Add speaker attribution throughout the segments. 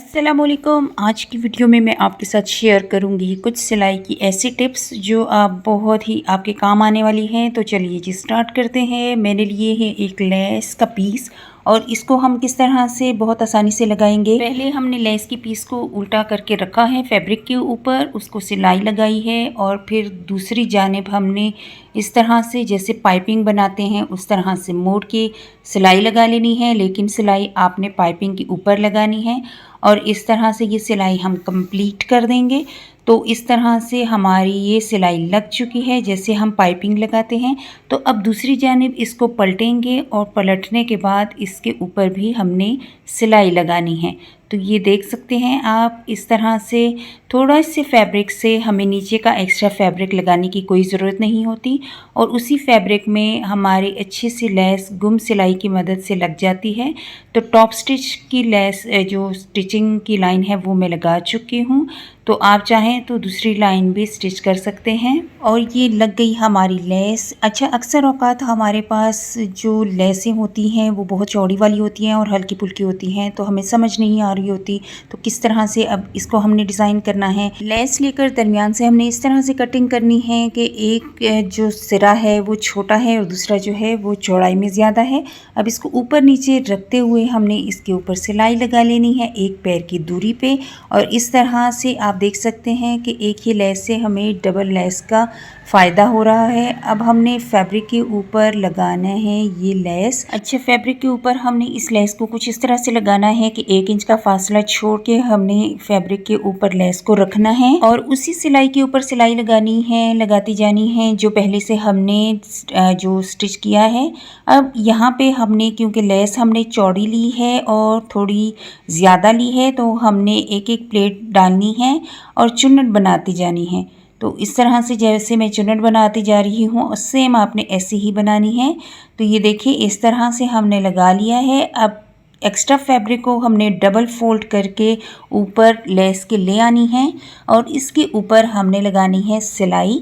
Speaker 1: अस्सलामुअलैकुम। आज की वीडियो में मैं आपके साथ शेयर करूंगी कुछ सिलाई की ऐसी टिप्स जो आप बहुत ही आपके काम आने वाली हैं। तो चलिए जी स्टार्ट करते हैं। मैंने लिए है एक लेस का पीस और इसको हम किस तरह से बहुत आसानी से लगाएंगे। पहले हमने लेस की पीस को उल्टा करके रखा है फैब्रिक के ऊपर, उसको सिलाई लगाई है और फिर दूसरी जानिब हमने इस तरह से जैसे पाइपिंग बनाते हैं उस तरह से मोड़ के सिलाई लगा लेनी है। लेकिन सिलाई आपने पाइपिंग के ऊपर लगानी है और इस तरह से ये सिलाई हम कंप्लीट कर देंगे। तो इस तरह से हमारी ये सिलाई लग चुकी है जैसे हम पाइपिंग लगाते हैं। तो अब दूसरी जानिब इसको पलटेंगे और पलटने के बाद इसके ऊपर भी हमने सिलाई लगानी है। तो ये देख सकते हैं आप, इस तरह से थोड़ा से फैब्रिक से हमें नीचे का एक्स्ट्रा फैब्रिक लगाने की कोई ज़रूरत नहीं होती और उसी फैब्रिक में हमारी अच्छी सी लेस गुम सिलाई की मदद से लग जाती है। तो टॉप स्टिच की लेस जो स्टिचिंग की लाइन है वो मैं लगा चुकी हूँ। तो आप चाहें तो दूसरी लाइन भी स्टिच कर सकते हैं। और ये लग गई हमारी लेस। अच्छा, अक्सर औकात हमारे पास जो लेसें होती हैं वो बहुत चौड़ी वाली होती हैं और हल्की फुल्की होती हैं, तो हमें समझ नहीं आ रही होती तो किस तरह से अब इसको हमने डिज़ाइन करना है। लेस लेकर दरमियान से हमने इस तरह से कटिंग करनी है कि एक जो सिरा है वो छोटा है और दूसरा जो है वो चौड़ाई में ज़्यादा है। अब इसको ऊपर नीचे रखते हुए हमने इसके ऊपर सिलाई लगा लेनी है एक पैर की दूरी पे। और इस तरह से आप देख सकते हैं कि एक ही लेस से हमें डबल लेस का फ़ायदा हो रहा है। अब हमने फैब्रिक के ऊपर लगाना है ये लेस। अच्छा, फैब्रिक के ऊपर हमने इस लेस को कुछ इस तरह से लगाना है कि 1 इंच का फासला छोड़ के हमने फैब्रिक के ऊपर लेस को रखना है और उसी सिलाई के ऊपर सिलाई लगानी है, लगाती जानी है जो पहले से हमने जो स्टिच किया है। अब यहाँ पे हमने क्योंकि लेस हमने चौड़ी ली है और थोड़ी ज़्यादा ली है तो हमने एक एक प्लेट डालनी है और चुन्नट बनाती जानी है। तो इस तरह से जैसे मैं चुन्नट बनाती जा रही हूँ सेम आपने ऐसे ही बनानी है। तो ये देखिए इस तरह से हमने लगा लिया है। अब एक्स्ट्रा फैब्रिक को हमने डबल फोल्ड करके ऊपर लेस के ले आनी है और इसके ऊपर हमने लगानी है सिलाई।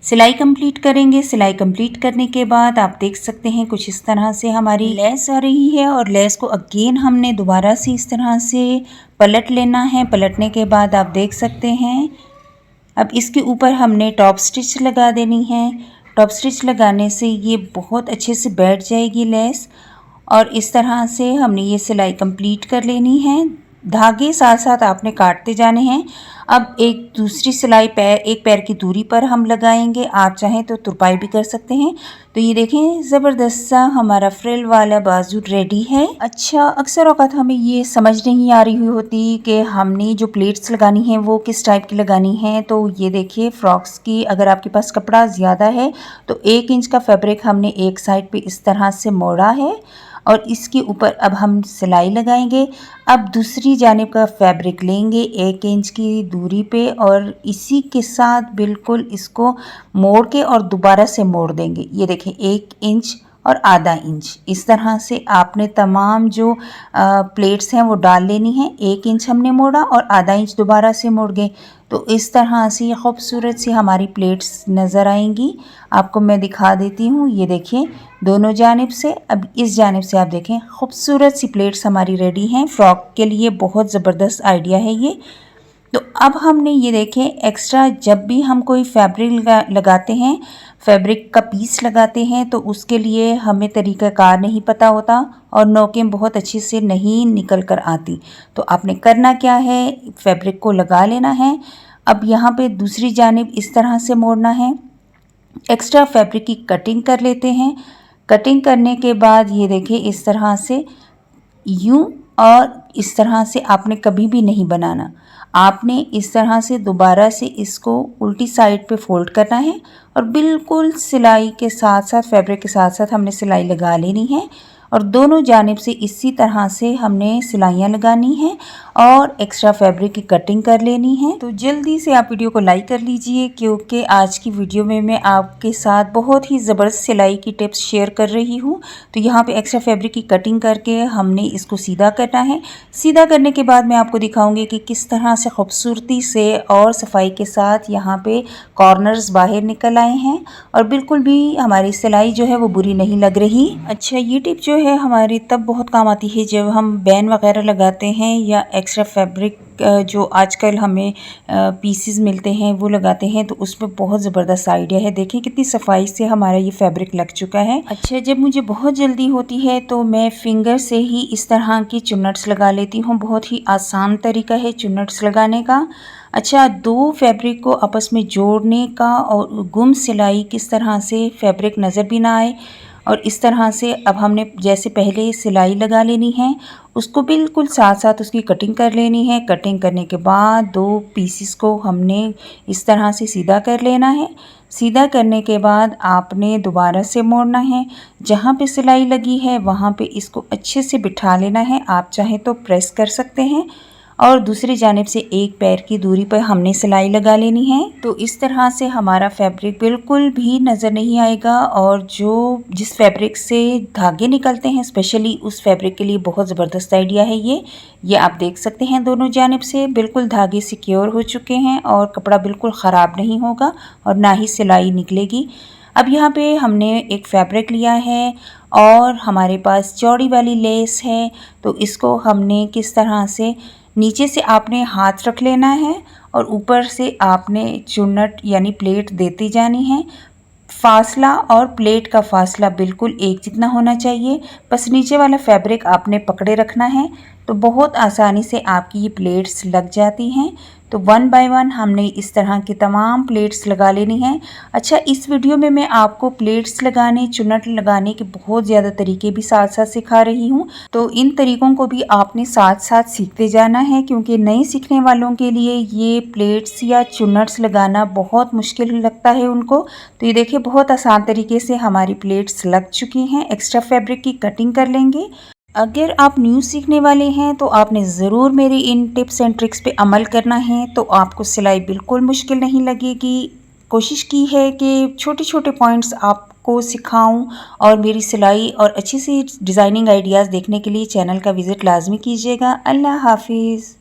Speaker 1: सिलाई कंप्लीट करेंगे। सिलाई कंप्लीट करने के बाद आप देख सकते हैं कुछ इस तरह से हमारी लेस आ रही है और लेस को अगेन हमने दोबारा से इस तरह से पलट लेना है। पलटने के बाद आप देख सकते हैं अब इसके ऊपर हमने टॉप स्टिच लगा देनी है। टॉप स्टिच लगाने से ये बहुत अच्छे से बैठ जाएगी लेस और इस तरह से हमने ये सिलाई कंप्लीट कर लेनी है। धागे साथ साथ आपने काटते जाने हैं। अब एक दूसरी सिलाई एक पैर की दूरी पर हम लगाएंगे। आप चाहें तो तुरपाई भी कर सकते हैं। तो ये देखें ज़बरदस्त सा हमारा फ्रिल वाला बाजू रेडी है। अच्छा, अक्सर औक़ात हमें ये समझ नहीं आ रही होती कि हमने जो प्लेट्स लगानी है वो किस टाइप की लगानी है। तो ये देखिए फ्रॉक्स की अगर आपके पास कपड़ा ज़्यादा है तो 1 इंच का फैब्रिक हमने एक साइड पे इस तरह से मोड़ा है और इसके ऊपर अब हम सिलाई लगाएंगे। अब दूसरी जानिब का फैब्रिक लेंगे 1 इंच की दूरी पे और इसी के साथ बिल्कुल इसको मोड़ के और दोबारा से मोड़ देंगे। ये देखें 1 इंच और आधा इंच इस तरह से आपने तमाम जो प्लेट्स हैं वो डाल लेनी है। 1 इंच हमने मोड़ा और आधा इंच दोबारा से मोड़ गए। तो इस तरह से खूबसूरत सी हमारी प्लेट्स नज़र आएंगी। आपको मैं दिखा देती हूँ। ये देखिए दोनों जानिब से। अब इस जानिब से आप देखें खूबसूरत सी प्लेट्स हमारी रेडी हैं। फ्रॉक के लिए बहुत ज़बरदस्त आइडिया है ये। तो अब हमने ये देखें एक्स्ट्रा जब भी हम कोई फैब्रिक लगाते हैं, फैब्रिक का पीस लगाते हैं तो उसके लिए हमें तरीक़ाकार नहीं पता होता और नोकें बहुत अच्छे से नहीं निकल कर आती। तो आपने करना क्या है, फैब्रिक को लगा लेना है। अब यहाँ पे दूसरी जानिब इस तरह से मोड़ना है। एक्स्ट्रा फैब्रिक की कटिंग कर लेते हैं। कटिंग करने के बाद ये देखिए इस तरह से यूं और इस तरह से आपने कभी भी नहीं बनाना। आपने इस तरह से दोबारा से इसको उल्टी साइड पे फोल्ड करना है और बिल्कुल सिलाई के साथ साथ फैब्रिक के साथ साथ हमने सिलाई लगा लेनी है और दोनों जानिब से इसी तरह से हमने सिलाइयाँ लगानी हैं और एक्स्ट्रा फैब्रिक की कटिंग कर लेनी है। तो जल्दी से आप वीडियो को लाइक कर लीजिए क्योंकि आज की वीडियो में मैं आपके साथ बहुत ही ज़बरदस्त सिलाई की टिप्स शेयर कर रही हूँ। तो यहाँ पे एक्स्ट्रा फैब्रिक की कटिंग करके हमने इसको सीधा करना है। सीधा करने के बाद मैं आपको दिखाऊंगी कि किस तरह से खूबसूरती से और सफाई के साथ यहाँ पे कॉर्नर्स बाहर निकल आए हैं और बिल्कुल भी हमारी सिलाई जो है वो बुरी नहीं लग रही। अच्छा, ये टिप जो जो है हमारी तब बहुत काम आती है जब हम बैन वगैरह लगाते हैं या एक्स्ट्रा फैब्रिक जो आजकल हमें पीसेस मिलते हैं वो लगाते हैं, तो उसमें बहुत ज़बरदस्त आइडिया है। देखें कितनी सफाई से हमारा ये फैब्रिक लग चुका है। अच्छा, जब मुझे बहुत जल्दी होती है तो मैं फिंगर से ही इस तरह की चुन्नट्स लगा लेती हूँ। बहुत ही आसान तरीका है चुन्नट्स लगाने का। अच्छा, दो फैब्रिक को आपस में जोड़ने का और गुम सिलाई किस तरह से फैब्रिक नज़र भी ना आए, और इस तरह से अब हमने जैसे पहले सिलाई लगा लेनी है, उसको बिल्कुल साथ साथ उसकी कटिंग कर लेनी है। कटिंग करने के बाद दो पीसेस को हमने इस तरह से सीधा कर लेना है। सीधा करने के बाद आपने दोबारा से मोड़ना है। जहाँ पे सिलाई लगी है वहाँ पे इसको अच्छे से बिठा लेना है। आप चाहें तो प्रेस कर सकते हैं, और दूसरी जानिब से एक पैर की दूरी पर हमने सिलाई लगा लेनी है। तो इस तरह से हमारा फैब्रिक बिल्कुल भी नज़र नहीं आएगा, और जो जिस फैब्रिक से धागे निकलते हैं स्पेशली उस फैब्रिक के लिए बहुत ज़बरदस्त आइडिया है ये आप देख सकते हैं दोनों जानिब से बिल्कुल धागे सिक्योर हो चुके हैं और कपड़ा बिल्कुल ख़राब नहीं होगा और ना ही सिलाई निकलेगी। अब यहाँ पे हमने एक फैब्रिक लिया है और हमारे पास चौड़ी वाली लेस है, तो इसको हमने किस तरह से नीचे से आपने हाथ रख लेना है और ऊपर से आपने चुन्नट यानी प्लेट देती जानी है। फासला और प्लेट का फासला बिल्कुल एक जितना होना चाहिए। बस नीचे वाला फैब्रिक आपने पकड़े रखना है, तो बहुत आसानी से आपकी ये प्लेट्स लग जाती हैं। तो वन बाय वन हमने इस तरह की तमाम प्लेट्स लगा लेनी है। अच्छा, इस वीडियो में मैं आपको प्लेट्स लगाने, चुन्नट लगाने के बहुत ज़्यादा तरीके भी साथ साथ सिखा रही हूँ। तो इन तरीक़ों को भी आपने साथ साथ सीखते जाना है, क्योंकि नए सीखने वालों के लिए ये प्लेट्स या चुन्नट्स लगाना बहुत मुश्किल लगता है उनको। तो ये देखिए बहुत आसान तरीके से हमारी प्लेट्स लग चुकी हैं। एक्स्ट्रा फैब्रिक की कटिंग कर लेंगे। अगर आप न्यू सीखने वाले हैं तो आपने ज़रूर मेरी इन टिप्स एंड ट्रिक्स पे अमल करना है, तो आपको सिलाई बिल्कुल मुश्किल नहीं लगेगी। कोशिश की है कि छोटे छोटे पॉइंट्स आपको सिखाऊं, और मेरी सिलाई और अच्छी सी डिज़ाइनिंग आइडियाज़ देखने के लिए चैनल का विज़िट लाजमी कीजिएगा। अल्लाह हाफिज़।